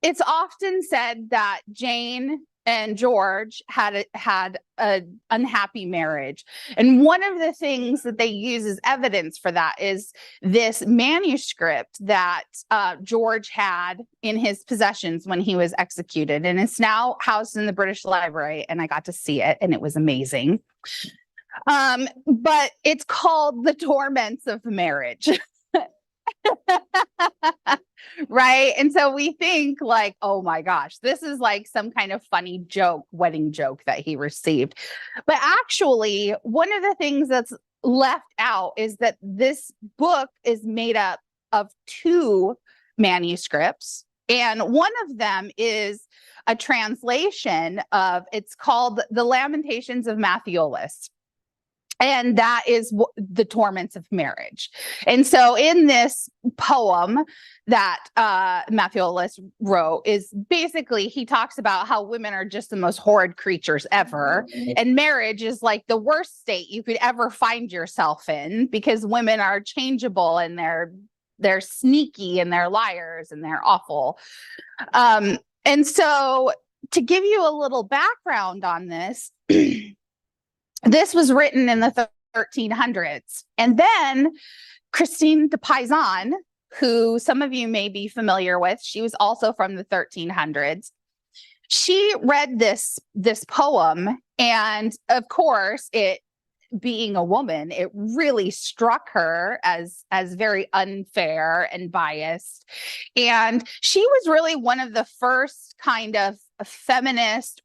it's often said that Jane and George had an unhappy marriage. And one of the things that they use as evidence for that is this manuscript that George had in his possessions when he was executed. And it's now housed in the British Library. And I got to see it, and it was amazing. But it's called The Torments of Marriage. Right. And so we think like, oh my gosh, this is like some kind of funny joke, wedding joke that he received. But actually, one of the things that's left out is that this book is made up of two manuscripts. And one of them is a translation of, it's called The Lamentations of Matthiolus. And that is the torments of marriage. And so in this poem that Matthiolus wrote is basically, he talks about how women are just the most horrid creatures ever. And marriage is like the worst state you could ever find yourself in, because women are changeable and they're sneaky and they're liars and they're awful. And so to give you a little background on this, this was written in the 1300s. And then Christine de Pizan, who some of you may be familiar with, she was also from the 1300s. She read this poem, and of course, it being a woman, it really struck her as very unfair and biased. And she was really one of the first kind of feminist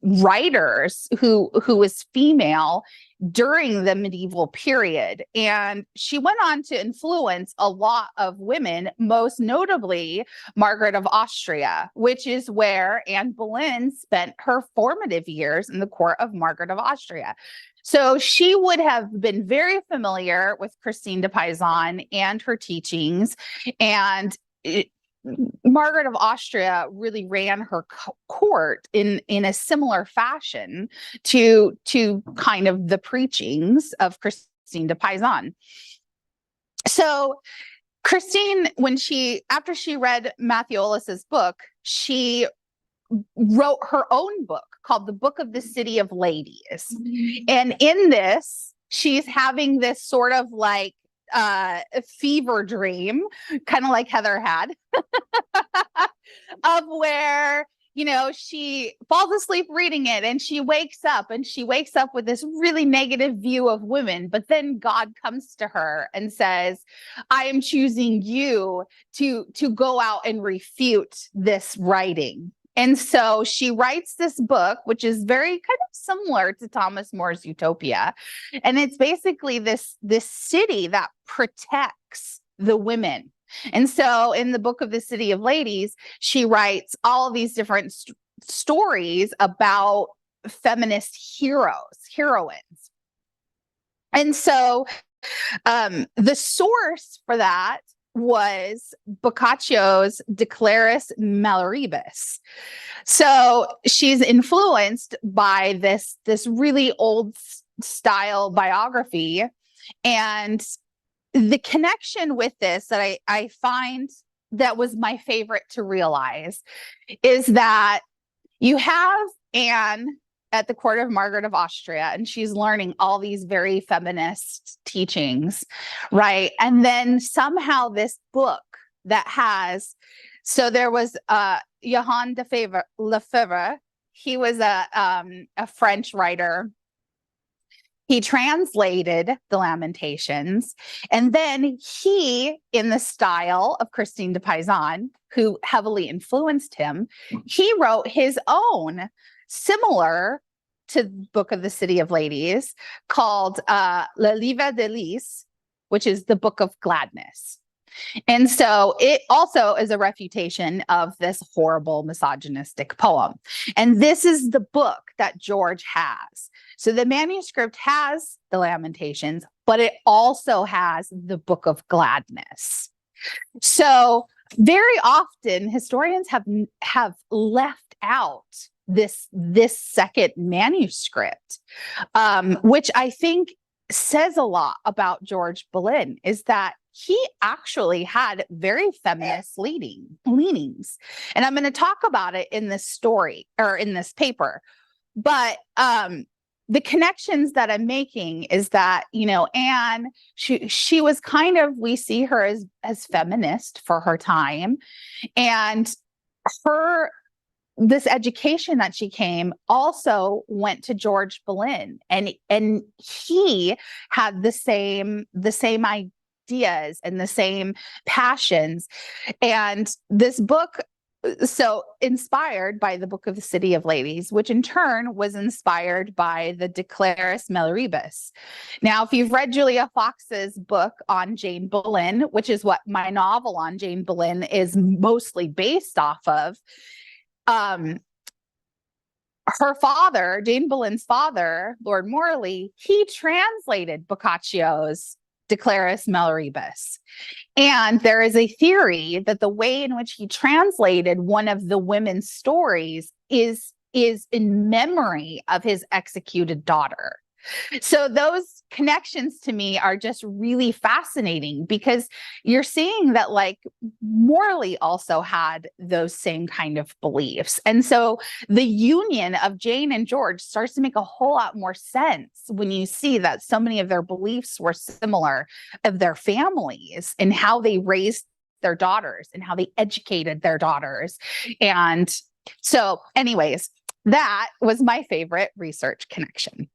writers who was female during the medieval period. And she went on to influence a lot of women, most notably Margaret of Austria, which is where Anne Boleyn spent her formative years in the court of Margaret of Austria. So she would have been very familiar with Christine de Pizan and her teachings. And Margaret of Austria really ran her court in a similar fashion to kind of the preachings of Christine de Pizan. So Christine, after she read Matthiolus' book, she wrote her own book called The Book of the City of Ladies. Mm-hmm. And in this, she's having this sort of like a fever dream, kind of like Heather had, of where, you know, she falls asleep reading it and she wakes up with this really negative view of women. But then God comes to her and says, I am choosing you to go out and refute this writing. And so she writes this book, which is very kind of similar to Thomas More's Utopia. And it's basically this city that protects the women. And so in the Book of the City of Ladies, she writes all of these different stories about feminist heroines. And so the source for that was Boccaccio's De Claris Maleribus. So she's influenced by this really old style biography. And the connection with this that I find that was my favorite to realize is that you have Anne at the court of Margaret of Austria, and she's learning all these very feminist teachings, right? And then somehow this book that has, so there was Johann de Lefebvre. He was a French writer. He translated the Lamentations, and then he, in the style of Christine de Pizan, who heavily influenced him, he wrote his own similar to the Book of the City of Ladies called Le Livre de Lys, which is the Book of Gladness. And so it also is a refutation of this horrible misogynistic poem. And this is the book that George has. So the manuscript has the Lamentations, but it also has the Book of Gladness. So very often historians have left out this second manuscript, which I think says a lot about George Boleyn, is that he actually had very feminist leanings. And I'm going to talk about it in this story or in this paper. But the connections that I'm making is that, Anne, she was kind of, we see her as feminist for her time. And this education that she came also went to George Boleyn, and he had the same ideas and the same passions. And this book, so inspired by the Book of the City of Ladies, which in turn was inspired by the De Claris Meloribus. Now, if you've read Julia Fox's book on Jane Boleyn, which is what my novel on Jane Boleyn is mostly based off of, her father, Jane Boleyn's father, Lord Morley, he translated Boccaccio's De Claris Meloribus. And there is a theory that the way in which he translated one of the women's stories is in memory of his executed daughter. So those connections to me are just really fascinating, because you're seeing that like Morley also had those same kind of beliefs. And so the union of Jane and George starts to make a whole lot more sense when you see that so many of their beliefs were similar, of their families and how they raised their daughters and how they educated their daughters. And so anyways, that was my favorite research connection.